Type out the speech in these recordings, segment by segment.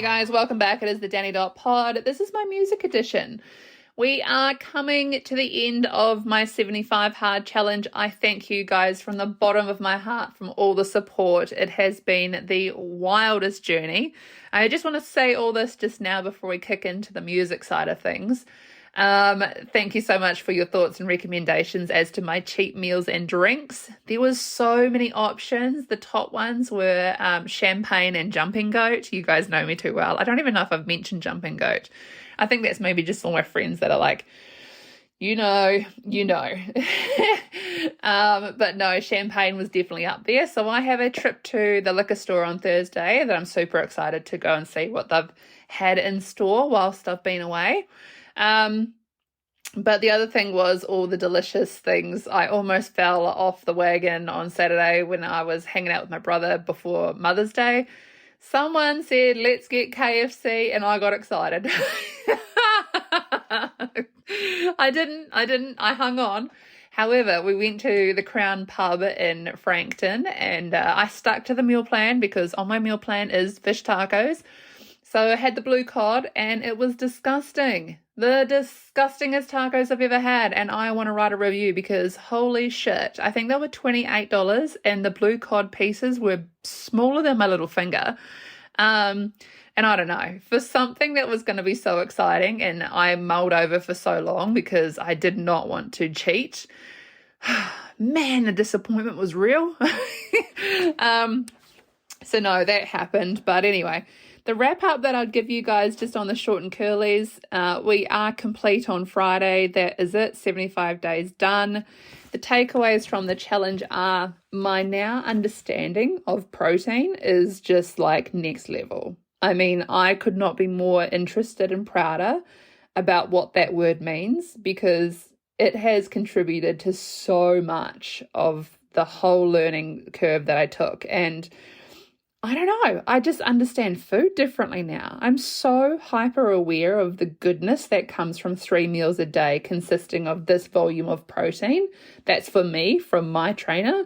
guys, welcome back. It is the Danny.pod. This is my music edition. We are coming to the end of my 75 hard challenge. I thank you guys from the bottom of my heart from all the support. It has been the wildest journey. I just want to say all this just now before we kick into the music side of things. Thank you so much for your thoughts and recommendations as to my cheap meals and drinks. There was so many options. The top ones were champagne and jumping goat. You guys know me too well. I don't even know if I've mentioned jumping goat. I think that's maybe just all my friends that are like, you know. But no, champagne was definitely up there. So I have a trip to the liquor store on Thursday that I'm super excited to go and see what they've had in store whilst I've been away. But the other thing was all the delicious things. I almost fell off the wagon on Saturday when I was hanging out with my brother before Mother's Day. Someone said, let's get KFC, and I got excited. I didn't. I hung on. However, we went to the Crown Pub in Frankton, and I stuck to the meal plan because on my meal plan is fish tacos. So I had the blue cod, and it was disgusting. The disgustingest tacos I've ever had, and I want to write a review because holy shit. I think they were $28, and the blue cod pieces were smaller than my little finger. And I don't know, for something that was going to be so exciting, and I mulled over for so long because I did not want to cheat. Man, the disappointment was real. So no, that happened. But anyway, the wrap up that I'd give you guys just on the short and curlies, we are complete on Friday. That is it, 75 days done. The takeaways from the challenge are my now understanding of protein is just like next level. I mean, I could not be more interested and prouder about what that word means because it has contributed to so much of the whole learning curve that I took. And I don't know, I just understand food differently now. I'm so hyper aware of the goodness that comes from 3 meals a day consisting of this volume of protein. That's for me from my trainer.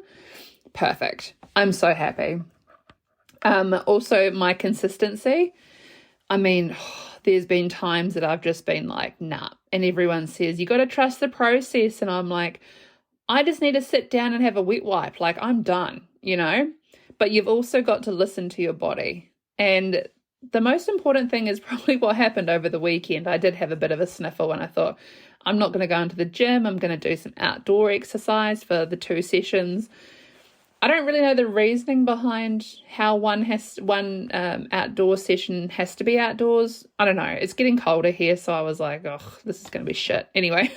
Perfect. I'm so happy. Also my consistency. I mean, there's been times that I've just been like, nah. And everyone says, you got to trust the process. And I'm like, I just need to sit down and have a wet wipe. Like I'm done, But you've also got to listen to your body. And the most important thing is probably what happened over the weekend. I did have a bit of a sniffle and I thought, I'm not going to go into the gym. I'm going to do some outdoor exercise for the 2 sessions. I don't really know the reasoning behind how one outdoor session has to be outdoors. I don't know. It's getting colder here, so I was like, oh, this is going to be shit. Anyway,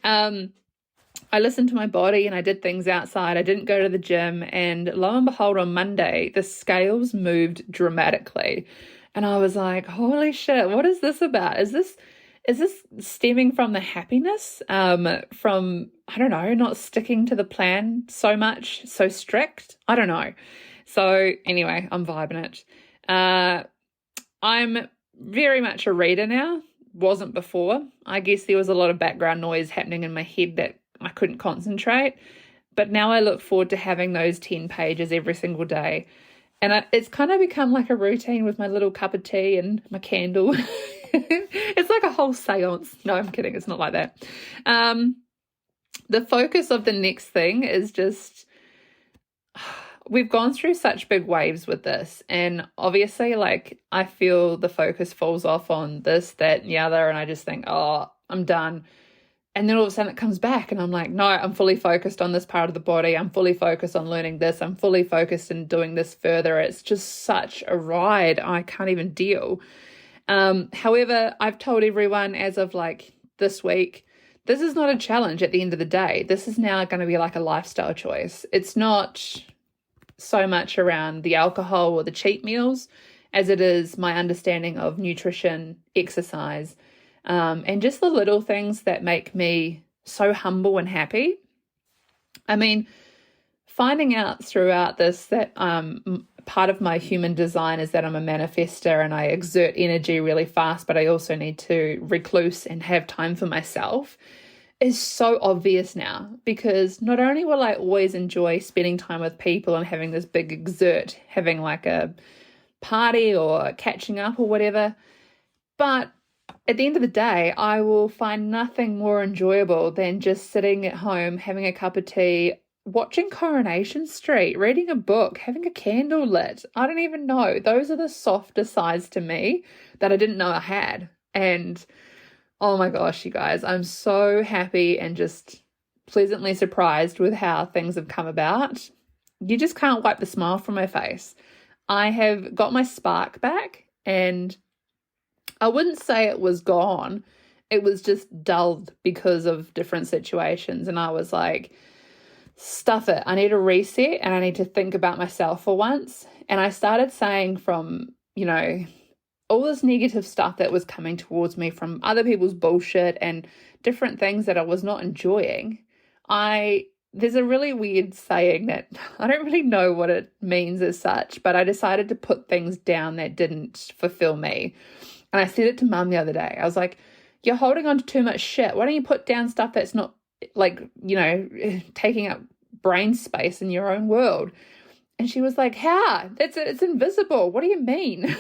I listened to my body and I did things outside. I didn't go to the gym, and lo and behold, on Monday, the scales moved dramatically. And I was like, holy shit, what is this about? Is this stemming from the happiness, from, I don't know, not sticking to the plan so much, so strict? I don't know. So anyway, I'm vibing it. I'm very much a reader now. Wasn't before. I guess there was a lot of background noise happening in my head that I couldn't concentrate. But now I look forward to having those 10 pages every single day. And it's kind of become like a routine with my little cup of tea and my candle. It's like a whole seance. No, I'm kidding. It's not like that. The focus of the next thing is just, we've gone through such big waves with this. And obviously, like, I feel the focus falls off on this, that, and the other. And I just think, oh, I'm done. And then all of a sudden it comes back and I'm like, no, I'm fully focused on this part of the body. I'm fully focused on learning this. I'm fully focused in doing this further. It's just such a ride. I can't even deal. However, I've told everyone as of like this week, this is not a challenge at the end of the day. This is now going to be like a lifestyle choice. It's not so much around the alcohol or the cheat meals as it is my understanding of nutrition, exercise, and just the little things that make me so humble and happy. I mean, finding out throughout this that part of my human design is that I'm a manifester and I exert energy really fast, but I also need to recluse and have time for myself is so obvious now, because not only will I always enjoy spending time with people and having this big exert, having like a party or catching up or whatever. But at the end of the day, I will find nothing more enjoyable than just sitting at home, having a cup of tea, watching Coronation Street, reading a book, having a candle lit. I don't even know. Those are the softer sides to me that I didn't know I had. And oh my gosh, you guys, I'm so happy and just pleasantly surprised with how things have come about. You just can't wipe the smile from my face. I have got my spark back, and I wouldn't say it was gone. It was just dulled because of different situations. And I was like, stuff it. I need a reset and I need to think about myself for once. And I started saying from, all this negative stuff that was coming towards me from other people's bullshit and different things that I was not enjoying. There's a really weird saying that I don't really know what it means as such, but I decided to put things down that didn't fulfill me. And I said it to Mum the other day. I was like, you're holding on to too much shit. Why don't you put down stuff that's not taking up brain space in your own world? And she was like, how? It's invisible. What do you mean?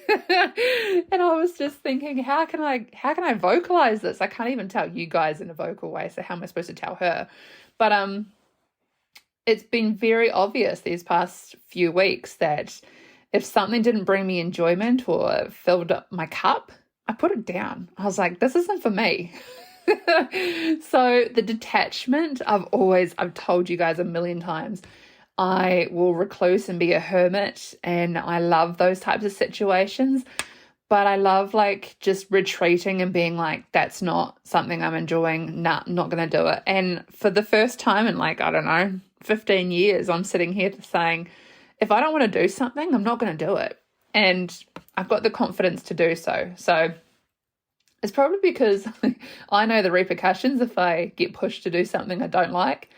And I was just thinking, how can I vocalize this? I can't even tell you guys in a vocal way, so how am I supposed to tell her? But it's been very obvious these past few weeks that if something didn't bring me enjoyment or filled up my cup, I put it down. I was like, this isn't for me. So the detachment, I've told you guys a million times, I will recluse and be a hermit, and I love those types of situations. But I love just retreating and being like, that's not something I'm enjoying. Nah, I'm not going to do it. And for the first time in 15 years, I'm sitting here saying, if I don't want to do something, I'm not going to do it. And I've got the confidence to do so. So it's probably because I know the repercussions if I get pushed to do something I don't like.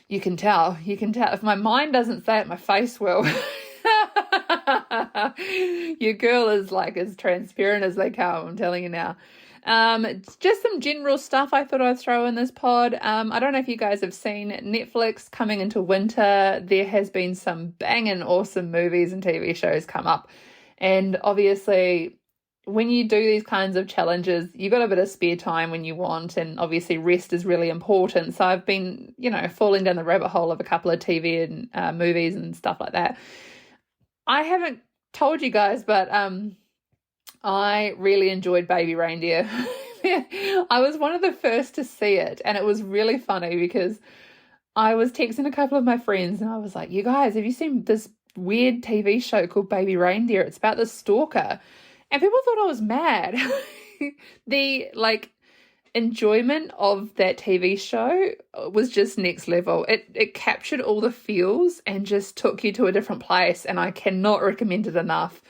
You can tell. If my mind doesn't say it, my face will. Your girl is as transparent as they come, I'm telling you now. Just some general stuff I thought I'd throw in this pod. I don't know if you guys have seen Netflix coming into winter. There has been some banging awesome movies and TV shows come up. And obviously, when you do these kinds of challenges, you've got a bit of spare time when you want, and obviously rest is really important. So I've been, falling down the rabbit hole of a couple of TV and movies and stuff like that. I haven't told you guys, but I really enjoyed Baby Reindeer. I was one of the first to see it, and it was really funny because I was texting a couple of my friends and I was like, you guys, have you seen this weird TV show called Baby Reindeer? It's about this stalker. And people thought I was mad. The enjoyment of that TV show was just next level. It captured all the feels and just took you to a different place, and I cannot recommend it enough.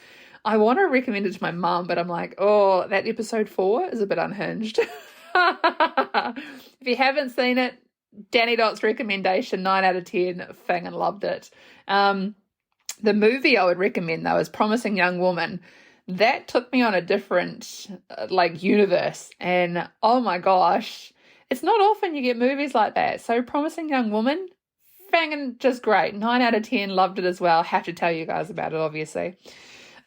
I want to recommend it to my mum, but I'm like, oh, that episode 4 is a bit unhinged. If you haven't seen it, Danny Dot's recommendation, 9 out of 10, fang and loved it. The movie I would recommend, though, is Promising Young Woman. That took me on a different, universe. And, oh my gosh, it's not often you get movies like that. So Promising Young Woman, fangin' just great. 9 out of 10, loved it as well. Have to tell you guys about it, obviously.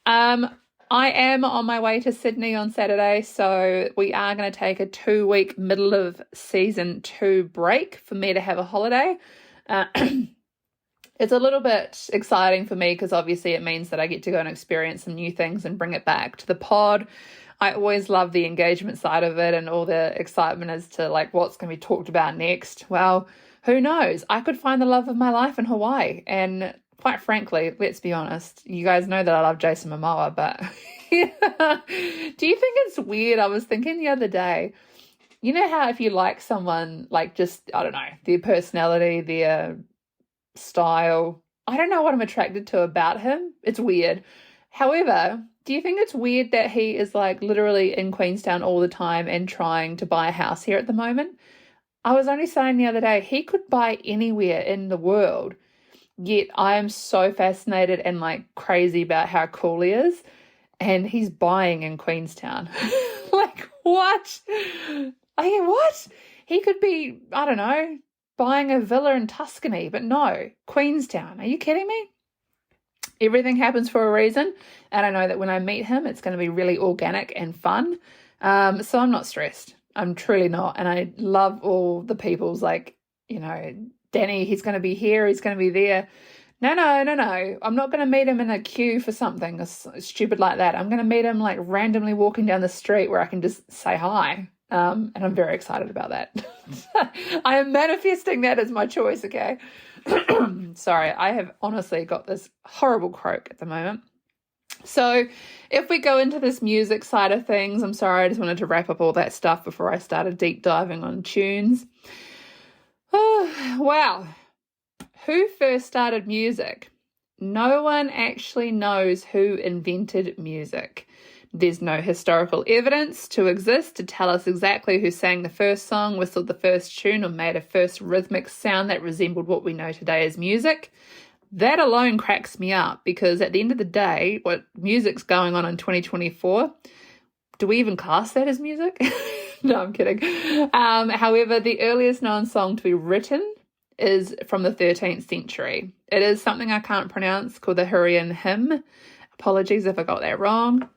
I am on my way to Sydney on Saturday, so we are going to take a 2-week middle of season 2 break for me to have a holiday. It's a little bit exciting for me because obviously it means that I get to go and experience some new things and bring it back to the pod. I always love the engagement side of it and all the excitement as to what's going to be talked about next. Well, who knows? I could find the love of my life in Hawaii. And quite frankly, let's be honest, you guys know that I love Jason Momoa, but do you think it's weird? I was thinking the other day, you know how if you like someone, just, I don't know, their personality, their style, I don't know what I'm attracted to about him. It's weird. However, do you think it's weird that he is literally in Queenstown all the time and trying to buy a house here at the moment? I was only saying the other day, he could buy anywhere in the world, yet I am so fascinated and crazy about how cool he is, and he's buying in Queenstown. What? What? He could be, I don't know, buying a villa in Tuscany, but no, Queenstown. Are you kidding me? Everything happens for a reason, and I know that when I meet him, it's going to be really organic and fun. So I'm not stressed. I'm truly not. And I love all the people's like, Danny, he's going to be here, he's going to be there. No. I'm not going to meet him in a queue for something stupid like that. I'm going to meet him like randomly walking down the street where I can just say hi. And I'm very excited about that. I am manifesting that as my choice, okay? Sorry, I have honestly got this horrible croak at the moment. So if we go into this music side of things, I'm sorry, I just wanted to wrap up all that stuff before I started deep diving on tunes. Oh, wow. Who first started music? No one actually knows who invented music. There's no historical evidence to exist to tell us exactly who sang the first song, whistled the first tune, or made a first rhythmic sound that resembled what we know today as music. That alone cracks me up, because at the end of the day, what music's going on in 2024, do we even class that as music? No, I'm kidding. However, the earliest known song to be written is from the 13th century. It is something I can't pronounce, called the Hurrian hymn. Apologies if I got that wrong.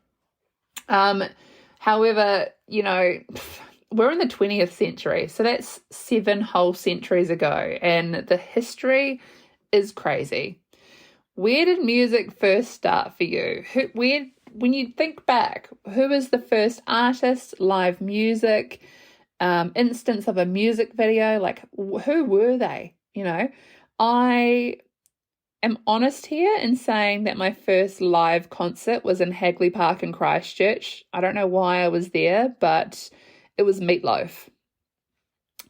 However, we're in the 20th century, so that's 7 whole centuries ago, and the history is crazy. Where did music first start for you? When you think back, who was the first artist, live music, instance of a music video? Like, who were they? I am honest here in saying that my first live concert was in Hagley Park in Christchurch. I don't know why I was there, but it was Meatloaf.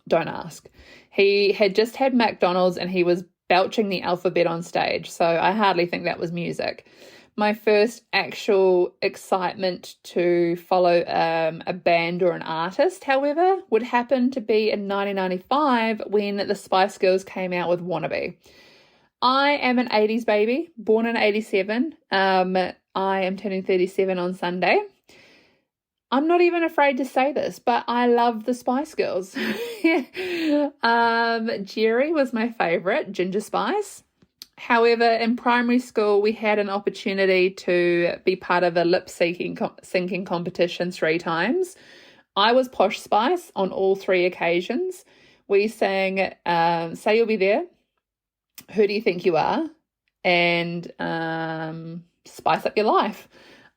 Don't ask. He had just had McDonald's and he was belching the alphabet on stage, so I hardly think that was music. My first actual excitement to follow a band or an artist, however, would happen to be in 1995 when the Spice Girls came out with Wannabe. I am an 80s baby, born in 87. I am turning 37 on Sunday. I'm not even afraid to say this, but I love the Spice Girls. Jerry was my favorite, Ginger Spice. However, in primary school, we had an opportunity to be part of a lip-syncing competition 3 times. I was Posh Spice on all 3 occasions. We sang Say You'll Be There, Who Do You Think You Are, and Spice Up Your Life.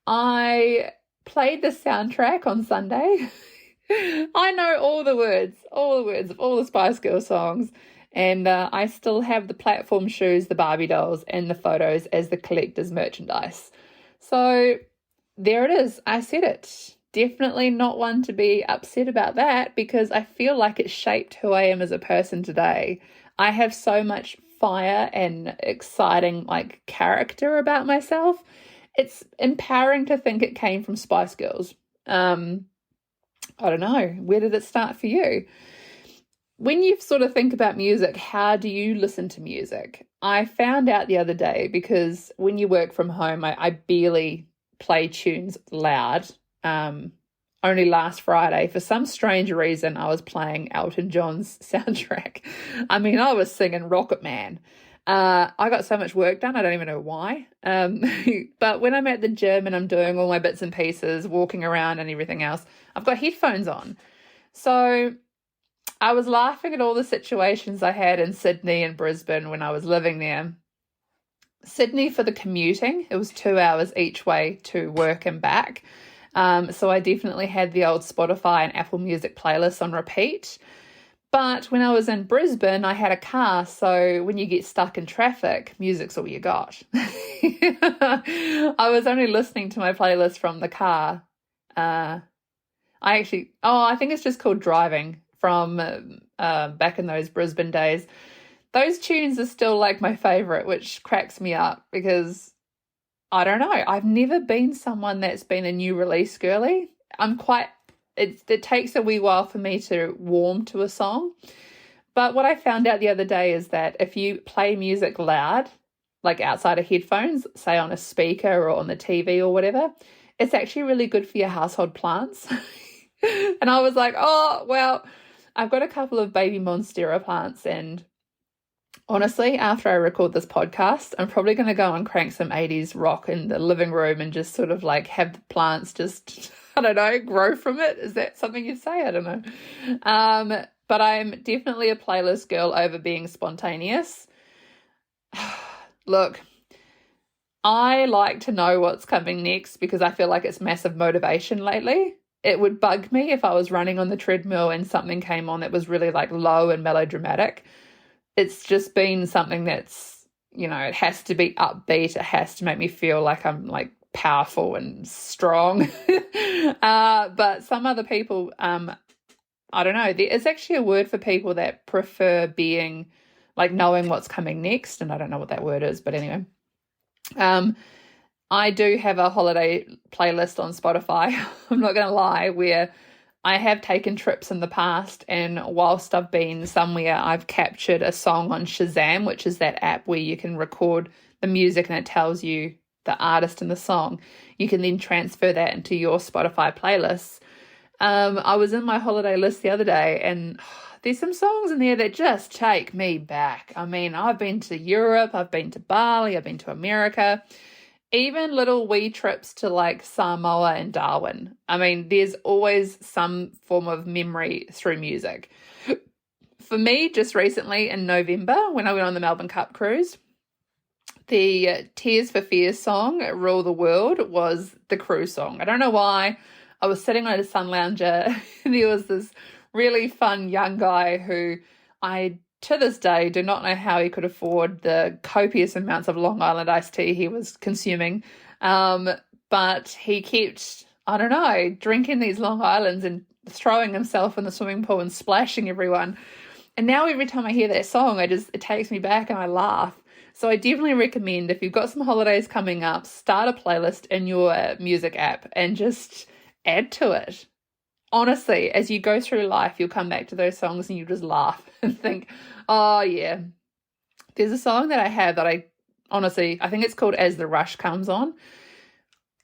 I played the soundtrack on Sunday. I know all the words of all the Spice Girls songs. And I still have the platform shoes, the Barbie dolls, and the photos as the collector's merchandise. So there it is. I said it. Definitely not one to be upset about that, because I feel like it shaped who I am as a person today. I have so much fire and exciting character about myself. It's empowering to think it came from Spice Girls. I don't know. Where did it start for you? When you sort of think about music, how do you listen to music? I found out the other day, because when you work from home, I barely play tunes loud. Only last Friday, for some strange reason, I was playing Elton John's soundtrack. I mean, I was singing Rocket Man. I got so much work done, I don't even know why. But when I'm at the gym and I'm doing all my bits and pieces, walking around and everything else, I've got headphones on. So I was laughing at all the situations I had in Sydney and Brisbane when I was living there. Sydney for the commuting, it was 2 hours each way to work and back. So I definitely had the old Spotify and Apple Music playlists on repeat. But when I was in Brisbane, I had a car, so when you get stuck in traffic, music's all you got. I was only listening to my playlist from the car. I think it's just called Driving, from back in those Brisbane days. Those tunes are still my favorite, which cracks me up, because I don't know, I've never been someone that's been a new release girly. It takes a wee while for me to warm to a song. But what I found out the other day is that if you play music loud, outside of headphones, say on a speaker or on the TV or whatever, it's actually really good for your household plants. And I was like, oh, well, I've got a couple of baby monstera plants, and Honestly, after I record this podcast, I'm probably going to go and crank some 80s rock in the living room and just sort of like have the plants just, I don't know, grow from it. Is that something you'd say? I don't know. But I'm definitely a playlist girl over being spontaneous. Look, I like to know what's coming next because I feel like it's massive motivation lately. It would bug me if I was running on the treadmill and something came on that was really like low and melodramatic. It's just been something that's, it has to be upbeat. It has to make me feel like I'm like powerful and strong. But some other people, I don't know, there is actually a word for people that prefer being like knowing what's coming next. And I don't know what that word is, but anyway. I do have a holiday playlist on Spotify, I'm not going to lie, where I have taken trips in the past, and whilst I've been somewhere, I've captured a song on Shazam, which is that app where you can record the music and it tells you the artist and the song. You can then transfer that into your Spotify playlists. I was in my holiday list the other day, and there's some songs in there that just take me back. I mean, I've been to Europe, I've been to Bali, I've been to America, even little wee trips to like Samoa and Darwin. I mean, there's always some form of memory through music. For me, just recently in November, when I went on the Melbourne Cup cruise, the Tears for Fears song, Rule the World, was the cruise song. I don't know why. I was sitting on a sun lounger and there was this really fun young guy who I, to this day, do not know how he could afford the copious amounts of Long Island iced tea he was consuming. But he kept, I don't know, drinking these Long Islands and throwing himself in the swimming pool and splashing everyone. And now every time I hear that song, it takes me back and I laugh. So I definitely recommend, if you've got some holidays coming up, start a playlist in your music app and just add to it. Honestly, as you go through life, you'll come back to those songs and you just laugh and think, oh yeah. There's a song that I have that I think it's called As the Rush Comes On.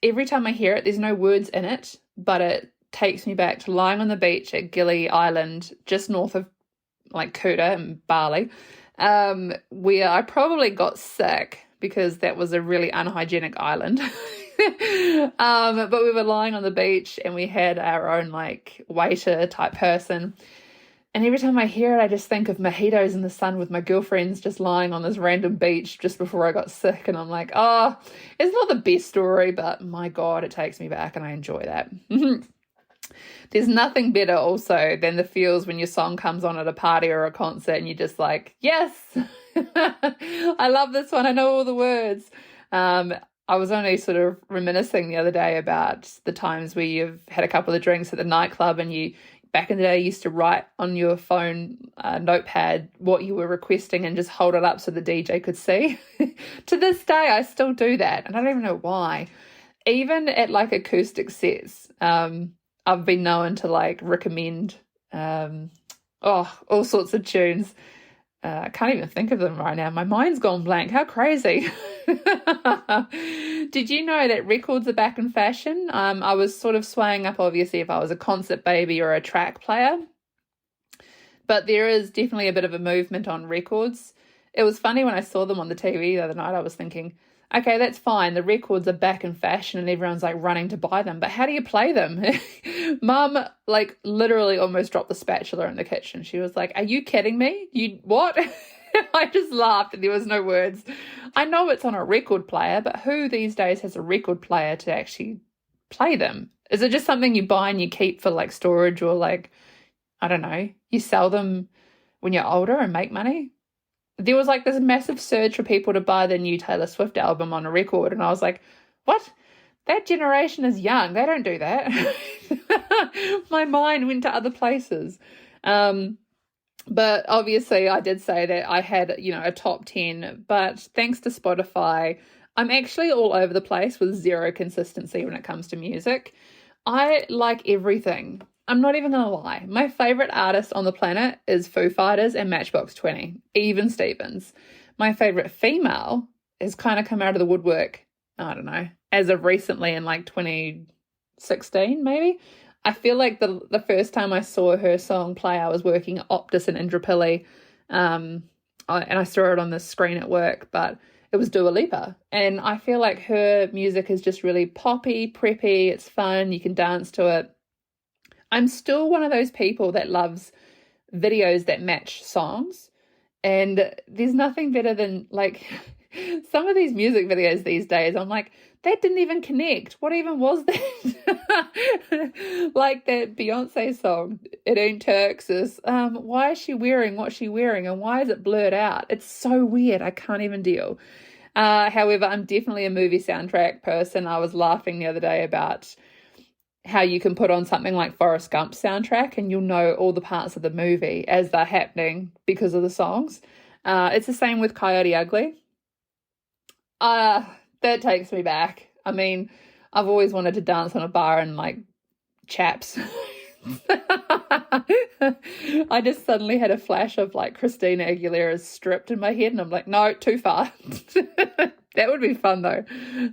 Every time I hear it, there's no words in it, but it takes me back to lying on the beach at Gili Island, just north of like Kuta and Bali, where I probably got sick because that was a really unhygienic island. But we were lying on the beach and we had our own like waiter type person. And every time I hear it, I just think of mojitos in the sun with my girlfriends just lying on this random beach just before I got sick. And I'm like, oh, it's not the best story, but my God, it takes me back and I enjoy that. There's nothing better also than the feels when your song comes on at a party or a concert and you're just like, yes, I love this one. I know all the words. I was only sort of reminiscing the other day about the times where you've had a couple of drinks at the nightclub and you, back in the day, used to write on your phone notepad what you were requesting and just hold it up so the DJ could see. To this day, I still do that, and I don't even know why. Even at like acoustic sets, I've been known to like recommend all sorts of tunes. I can't even think of them right now. My mind's gone blank. How crazy. Did you know that records are back in fashion? I was sort of swaying up, obviously, if I was a concert baby or a track player. But there is definitely a bit of a movement on records. It was funny when I saw them on the TV the other night. I was thinking, okay, that's fine. The records are back in fashion and everyone's like running to buy them. But how do you play them? Mum, like, literally almost dropped the spatula in the kitchen. She was like, are you kidding me? You what? I just laughed and there was no words. I know it's on a record player, but who these days has a record player to actually play them? Is it just something you buy and you keep for like storage, or like, I don't know, you sell them when you're older and make money? There was like this massive surge for people to buy the new Taylor Swift album on a record. And I was like, what? That generation is young. They don't do that. My mind went to other places. But obviously I did say that I had, a top 10. But thanks to Spotify, I'm actually all over the place with zero consistency when it comes to music. I like everything. I'm not even going to lie. My favorite artist on the planet is Foo Fighters and Matchbox 20, even Stevens. My favorite female has kind of come out of the woodwork, I don't know, as of recently in like 2016 maybe. I feel like the first time I saw her song play, I was working at Optus in Indooroopilly. and I saw it on the screen at work, but it was Dua Lipa. And I feel like her music is just really poppy, preppy, it's fun, you can dance to it. I'm still one of those people that loves videos that match songs. And there's nothing better than like some of these music videos these days. I'm like, that didn't even connect. What even was that? Like that Beyonce song, It Ain't Turks. Why is she wearing what she's wearing and why is it blurred out? It's so weird. I can't even deal. However, I'm definitely a movie soundtrack person. I was laughing the other day about how you can put on something like Forrest Gump's soundtrack and you'll know all the parts of the movie as they're happening because of the songs. It's the same with Coyote Ugly. That takes me back. I mean, I've always wanted to dance on a bar and like chaps. I just suddenly had a flash of like Christina Aguilera's Stripped in my head and I'm like, no, too far. That would be fun though.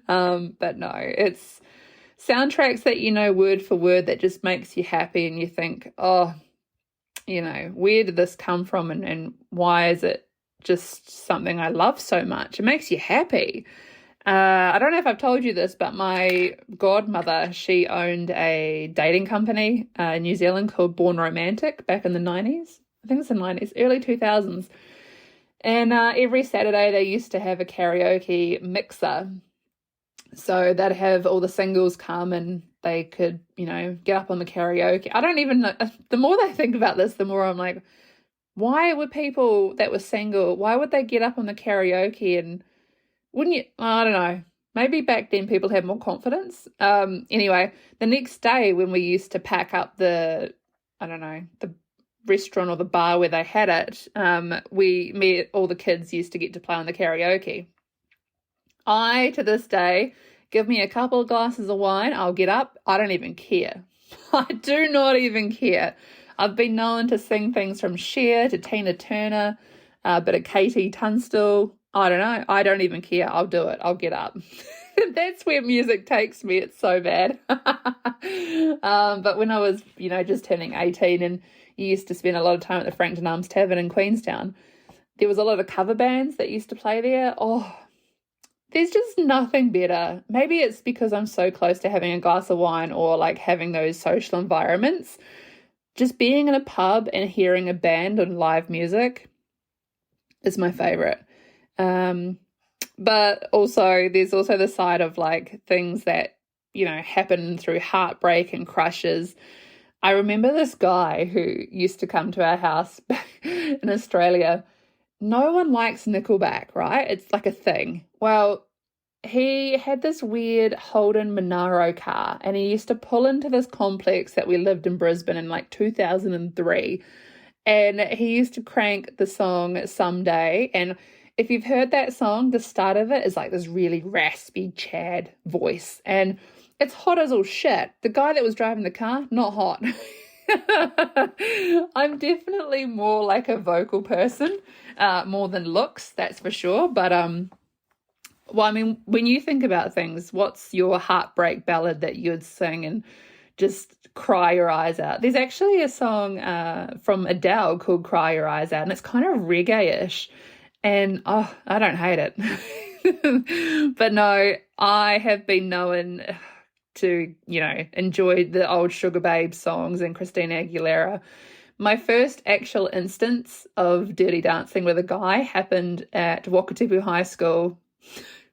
But no, it's soundtracks that you know word for word that just makes you happy and you think, oh, you know, where did this come from and why is it just something I love so much? It makes you happy. I don't know if I've told you this, but my godmother, she owned a dating company in New Zealand called Born Romantic back in the 90s. I think it's the 90s, early 2000s. And every Saturday they used to have a karaoke mixer. So they'd have all the singles come and they could, you know, get up on the karaoke. I don't even know. The more I think about this, the more I'm like, why would people that were single, why would they get up on the karaoke and wouldn't you? I don't know. Maybe back then people had more confidence. Anyway, the next day when we used to pack up the restaurant or the bar where they had it, all the kids used to get to play on the karaoke. I, to this day, give me a couple of glasses of wine, I'll get up. I don't even care. I do not even care. I've been known to sing things from Cher to Tina Turner, a bit of Katie Tunstall. I don't know. I don't even care. I'll do it. I'll get up. That's where music takes me. It's so bad. But when I was, you know, just turning 18 and you used to spend a lot of time at the Frankton Arms Tavern in Queenstown, there was a lot of cover bands that used to play there. Oh, there's just nothing better. Maybe it's because I'm so close to having a glass of wine or like having those social environments. Just being in a pub and hearing a band and live music is my favorite. But also there's also the side of like things that, you know, happen through heartbreak and crushes. I remember this guy who used to come to our house in Australia. No one likes Nickelback, right? It's like a thing. Well, he had this weird Holden Monaro car and he used to pull into this complex that we lived in Brisbane in like 2003. And he used to crank the song Someday. And if you've heard that song, the start of it is like this really raspy Chad voice. And it's hot as all shit. The guy that was driving the car, not hot. I'm definitely more like a vocal person, more than looks, that's for sure. But, well, I mean, when you think about things, what's your heartbreak ballad that you'd sing and just cry your eyes out? There's actually a song from Adele called Cry Your Eyes Out, and it's kind of reggae-ish. And, oh, I don't hate it. But no, I have been known to, you know, enjoy the old Sugar Babe songs and Christina Aguilera. My first actual instance of dirty dancing with a guy happened at Wakatipu High School.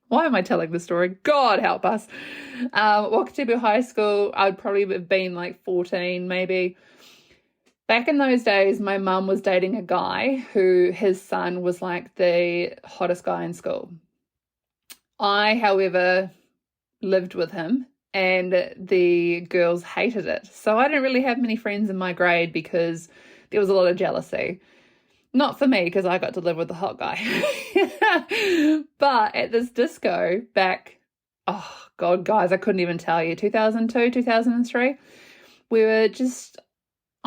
Why am I telling the story? God help us. Wakatipu High School, I'd probably have been like 14 maybe. Back in those days, my mum was dating a guy who his son was like the hottest guy in school. I, however, lived with him and the girls hated it. So I didn't really have many friends in my grade because there was a lot of jealousy. Not for me because I got to live with the hot guy. But at this disco back, oh God, guys, I couldn't even tell you, 2002, 2003, we were just...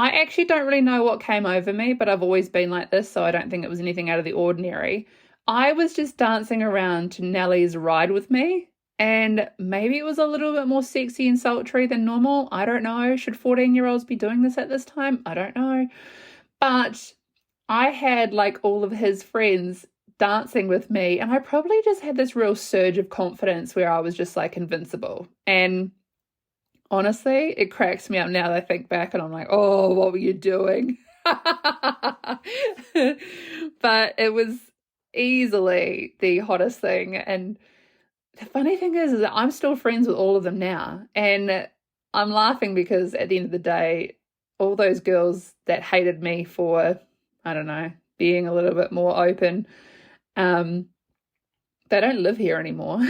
I actually don't really know what came over me, but I've always been like this, so I don't think it was anything out of the ordinary. I was just dancing around to Nelly's Ride With Me, and maybe it was a little bit more sexy and sultry than normal. I don't know. Should 14-year-olds be doing this at this time? I don't know. But I had like all of his friends dancing with me, and I probably just had this real surge of confidence where I was just like invincible. And honestly, it cracks me up now that I think back and I'm like, oh, what were you doing? But it was easily the hottest thing. And the funny thing is that I'm still friends with all of them now. And I'm laughing because at the end of the day, all those girls that hated me for, I don't know, being a little bit more open, they don't live here anymore.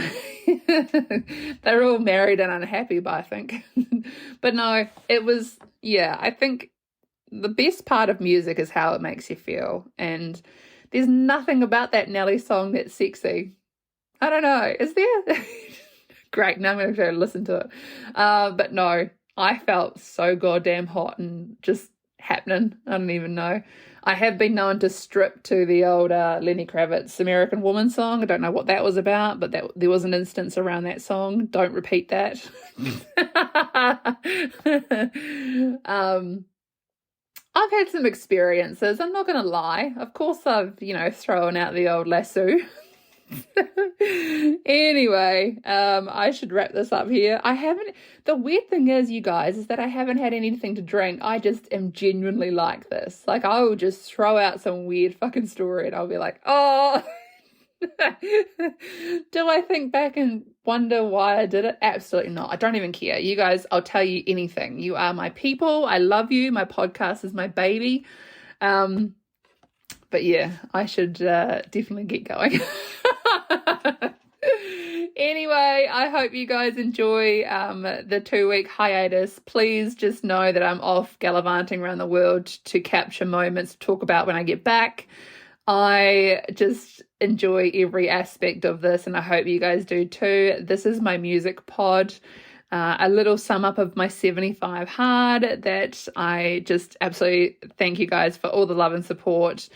They're all married and unhappy, but I think. But no, it was, yeah, I think the best part of music is how it makes you feel. And there's nothing about that Nelly song that's sexy. I don't know. Is there? Great. Now I'm going to go listen to it. But no, I felt so goddamn hot and just happening. I don't even know. I have been known to strip to the old Lenny Kravitz American Woman song. I don't know what that was about, but there was an instance around that song. Don't repeat that. I've had some experiences. I'm not going to lie. Of course, I've, thrown out the old lasso. Anyway, I should wrap this up here. The weird thing is, you guys, is that I haven't had anything to drink. I just am genuinely like this. Like, I will just throw out some weird fucking story and I'll be like, oh. Do I think back and wonder why I did it? Absolutely not. I don't even care. You guys, I'll tell you anything. You are my people. I love you. My podcast is my baby. But yeah, I should definitely get going. Anyway, I hope you guys enjoy the 2-week hiatus. Please just know that I'm off gallivanting around the world to capture moments to talk about when I get back. I just enjoy every aspect of this, and I hope you guys do too. This is my music pod. A little sum up of my 75 hard that I just absolutely thank you guys for all the love and support.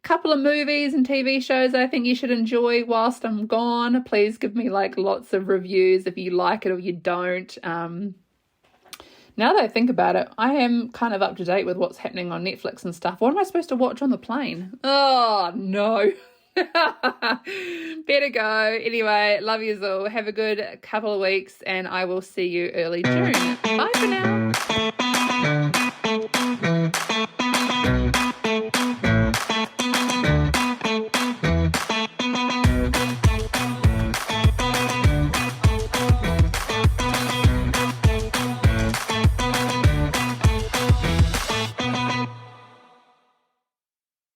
Couple of movies and TV shows I think you should enjoy whilst I'm gone. Please give me like lots of reviews if you like it or you don't. Now that I think about it, I am kind of up to date with what's happening on Netflix and stuff. What am I supposed to watch on the plane? Oh, no. Better go. Anyway, love yous all. Have a good couple of weeks and I will see you early June. Bye for now.